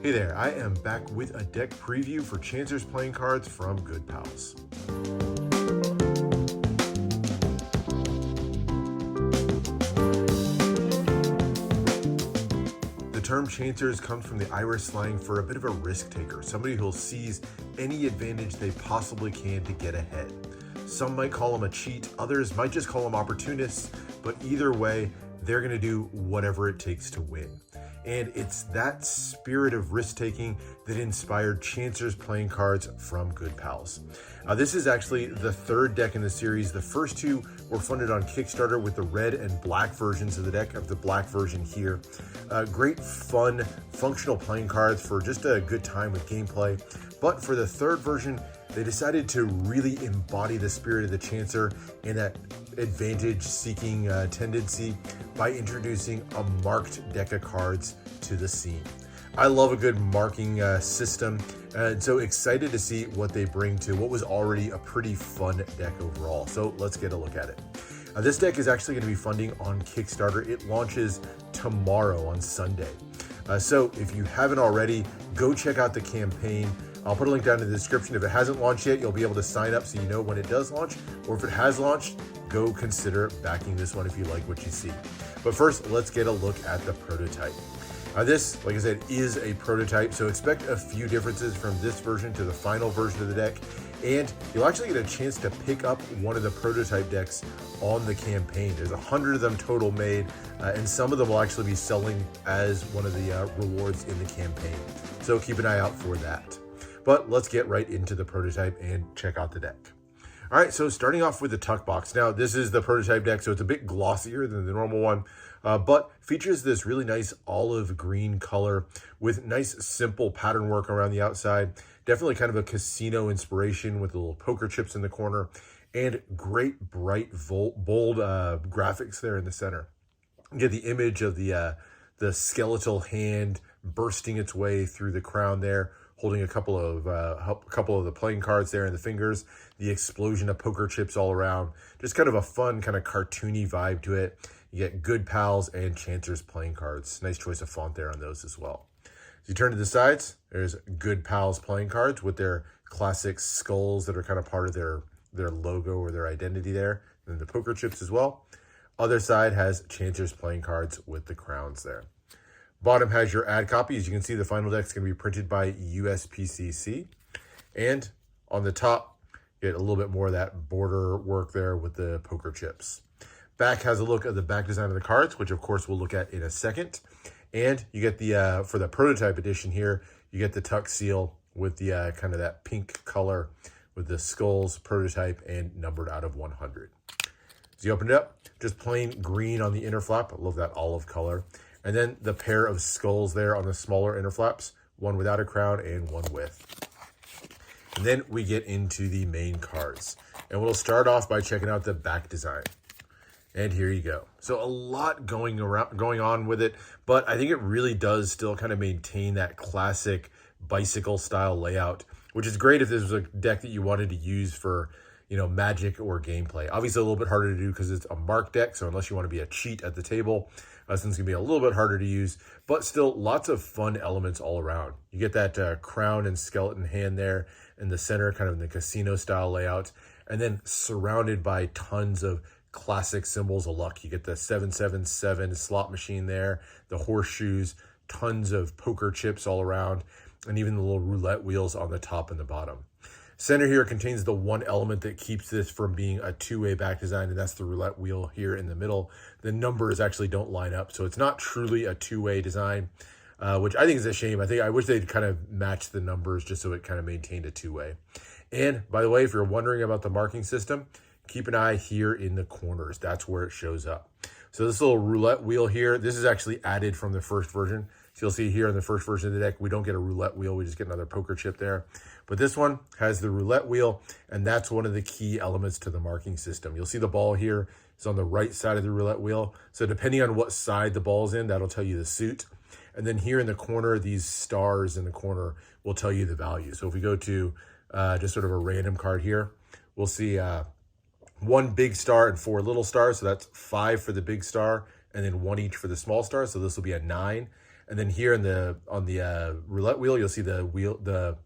Hey there, I am back with a deck preview for Chancer's playing cards from Good Pals. The term Chancers comes from the Irish slang for a bit of a risk taker, somebody who'll seize any advantage they possibly can to get ahead. Some might call them a cheat, others might just call them opportunists, but either way, they're going to do whatever it takes to win. And it's that spirit of risk-taking that inspired Chancer's playing cards from Good Pals. This is actually the third deck in the series. The first two were funded on Kickstarter with the red and black versions of the deck, of the black version here. Great, fun, functional playing cards for just a good time with gameplay. But for the third version, they decided to really embody the spirit of the Chancer and that advantage-seeking tendency by introducing a marked deck of cards to the scene. I love a good marking system, and so excited to see what they bring to what was already a pretty fun deck overall. So let's get a look at it. This deck is actually going to be funding on Kickstarter. It launches tomorrow on Sunday. So if you haven't already, go check out the campaign. I'll put a link down in the description. If it hasn't launched yet, you'll be able to sign up so you know when it does launch, or if it has launched, go consider backing this one if you like what you see. But first, let's get a look at the prototype. This, like I said, is a prototype, so expect a few differences from this version to the final version of the deck, and you'll actually get a chance to pick up one of the prototype decks on the campaign. There's 100 of them total made, and some of them will actually be selling as one of the rewards in the campaign. So keep an eye out for that. But let's get right into the prototype and check out the deck. All right, so starting off with the tuck box. Now, this is the prototype deck, so it's a bit glossier than the normal one, but features this really nice olive green color with nice, simple pattern work around the outside. Definitely kind of a casino inspiration with the little poker chips in the corner, and great, bright, bold graphics there in the center. You get the image of the skeletal hand bursting its way through the crown there, holding a couple of the playing cards there in the fingers, the explosion of poker chips all around. Just kind of a fun, kind of cartoony vibe to it. You get Good Pals and Chancer's playing cards. Nice choice of font there on those as well. As you turn to the sides, there's Good Pals playing cards with their classic skulls that are kind of part of their logo or their identity there, and the poker chips as well. Other side has Chancer's playing cards with the crowns there. Bottom has your ad copy. As you can see, the final deck is going to be printed by USPCC. And on the top, you get a little bit more of that border work there with the poker chips. Back has a look at the back design of the cards, which of course we'll look at in a second. And you get the, for the prototype edition here, you get the tuck seal with the kind of that pink color with the skulls, prototype, and numbered out of 100. As you open it up, just plain green on the inner flap. I love that olive color. And then the pair of skulls there on the smaller inner flaps, one without a crown and one with. And then we get into the main cards. And we'll start off by checking out the back design. And here you go. So a lot going on with it, but I think it really does still kind of maintain that classic bicycle style layout, which is great if this was a deck that you wanted to use for, Magic or gameplay. Obviously a little bit harder to do because it's a marked deck, so unless you want to be a cheat at the table, this one's going to be a little bit harder to use, but still lots of fun elements all around. You get that crown and skeleton hand there in the center, kind of in the casino style layout, and then surrounded by tons of classic symbols of luck. You get the 777 slot machine there, the horseshoes, tons of poker chips all around, and even the little roulette wheels on the top and the bottom. Center here contains the one element that keeps this from being a two-way back design, and that's the roulette wheel here in the middle. The numbers actually don't line up, so it's not truly a two-way design, which I think is a shame. I wish they'd kind of match the numbers just so it kind of maintained a two-way. And by the way, if you're wondering about the marking system, keep an eye here in the corners. That's where it shows up. So this little roulette wheel here, this is actually added from the first version. So you'll see here in the first version of the deck, we don't get a roulette wheel, we just get another poker chip there. But this one has the roulette wheel, and that's one of the key elements to the marking system. You'll see the ball here is on the right side of the roulette wheel. So depending on what side the ball's in, that'll tell you the suit. And then here in the corner, these stars in the corner will tell you the value. So if we go to just sort of a random card here, we'll see one big star and 4 little stars. So that's 5 for the big star and then 1 each for the small star. So this will be a 9. And then here on the roulette wheel, you'll see the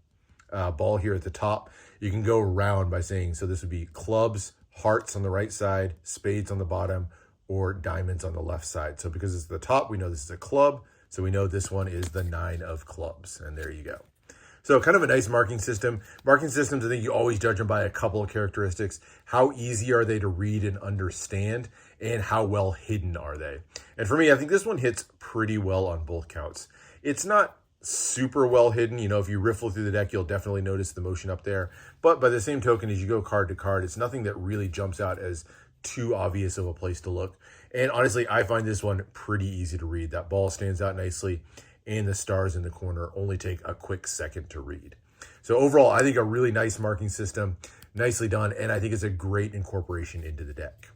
ball here at the top. You can go around by saying, so this would be clubs, hearts on the right side, spades on the bottom, or diamonds on the left side. So because it's the top, we know this is a club. So we know this one is the 9 of clubs. And there you go. So kind of a nice marking system. Marking systems, I think you always judge them by a couple of characteristics. How easy are they to read and understand? And how well hidden are they? And for me, I think this one hits pretty well on both counts. It's not super well hidden. You know, if you riffle through the deck, you'll definitely notice the motion up there. But by the same token, as you go card to card, it's nothing that really jumps out as too obvious of a place to look. And honestly, I find this one pretty easy to read. That ball stands out nicely, and the stars in the corner only take a quick second to read. So overall, I think a really nice marking system, nicely done, and I think it's a great incorporation into the deck.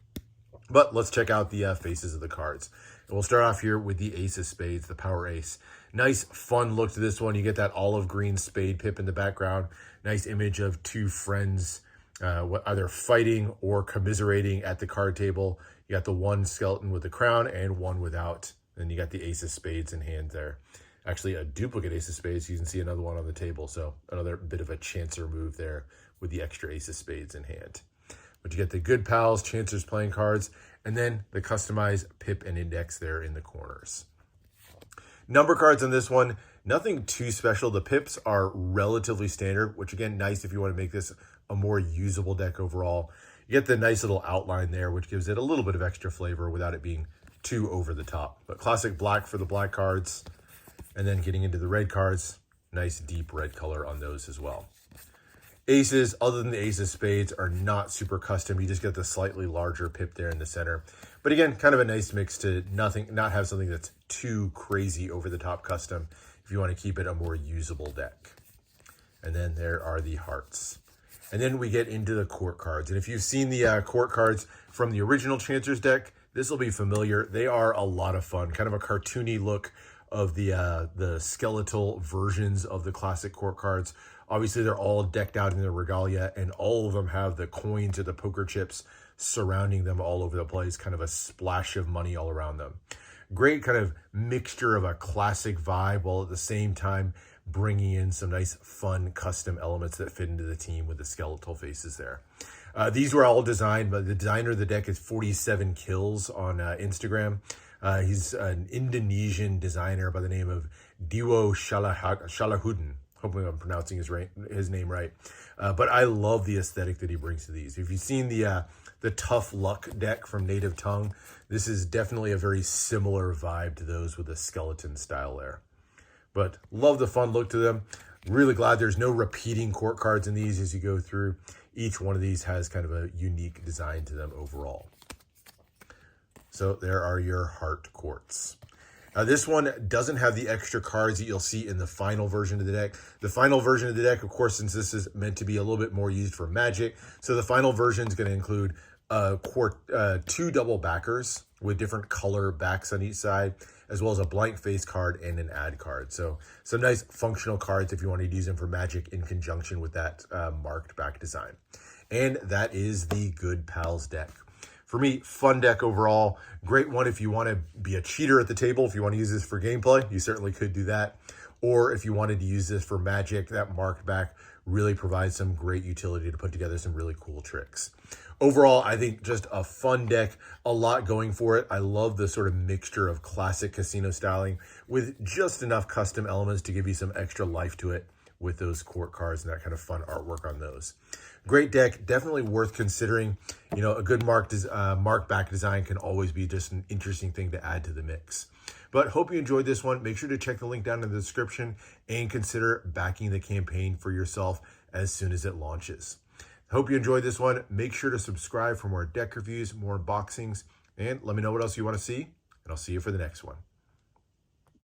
But let's check out the faces of the cards. And we'll start off here with the ace of spades, the power ace. Nice, fun look to this one. You get that olive green spade pip in the background. Nice image of two friends either fighting or commiserating at the card table. You got the one skeleton with the crown and one without. And you got the ace of spades in hand there. Actually, a duplicate ace of spades. You can see another one on the table. So another bit of a chancer move there with the extra ace of spades in hand. But you get the good pals, chancers playing cards, and then the customized pip and index there in the corners. Number cards on this one, nothing too special. The pips are relatively standard, which again, nice if you want to make this a more usable deck overall. You get the nice little outline there, which gives it a little bit of extra flavor without it being too over the top. But classic black for the black cards, and then getting into the red cards, nice deep red color on those as well. Aces, other than the ace of spades, are not super custom. You just get the slightly larger pip there in the center. But again, kind of a nice mix to not have something that's too crazy over the top custom if you want to keep it a more usable deck. And then there are the hearts. And then we get into the court cards. And if you've seen the court cards from the original Chancers deck, this will be familiar. They are a lot of fun, kind of a cartoony look of the skeletal versions of the classic court cards. Obviously, they're all decked out in their regalia, and all of them have the coins or the poker chips surrounding them all over the place, kind of a splash of money all around them. Great kind of mixture of a classic vibe, while at the same time bringing in some nice, fun, custom elements that fit into the team with the skeletal faces there. These were all designed by the designer of the deck is 47 Kills on Instagram. He's an Indonesian designer by the name of Dewo Shalahuddin. Hopefully I'm pronouncing his name right. But I love the aesthetic that he brings to these. If you've seen the Tough Luck deck from Native Tongue, this is definitely a very similar vibe to those with a skeleton style there. But love the fun look to them. Really glad there's no repeating court cards in these as you go through. Each one of these has kind of a unique design to them overall. So there are your heart courts. This one doesn't have the extra cards that you'll see in the final version of the deck. The final version of the deck, of course, since this is meant to be a little bit more used for Magic, so the final version is going to include two double backers with different color backs on each side, as well as a blank face card and an add card. So some nice functional cards if you wanted to use them for Magic in conjunction with that marked back design. And that is the Good Pals deck. For me, fun deck overall. Great one if you want to be a cheater at the table. If you want to use this for gameplay, you certainly could do that. Or if you wanted to use this for Magic, that marked back really provides some great utility to put together some really cool tricks. Overall, I think just a fun deck, a lot going for it. I love the sort of mixture of classic casino styling with just enough custom elements to give you some extra life to it with those court cards and that kind of fun artwork on those. Great deck, definitely worth considering. You know, a good mark back design can always be just an interesting thing to add to the mix. But hope you enjoyed this one. Make sure to check the link down in the description and consider backing the campaign for yourself as soon as it launches. Hope you enjoyed this one. Make sure to subscribe for more deck reviews, more unboxings, and let me know what else you want to see, and I'll see you for the next one.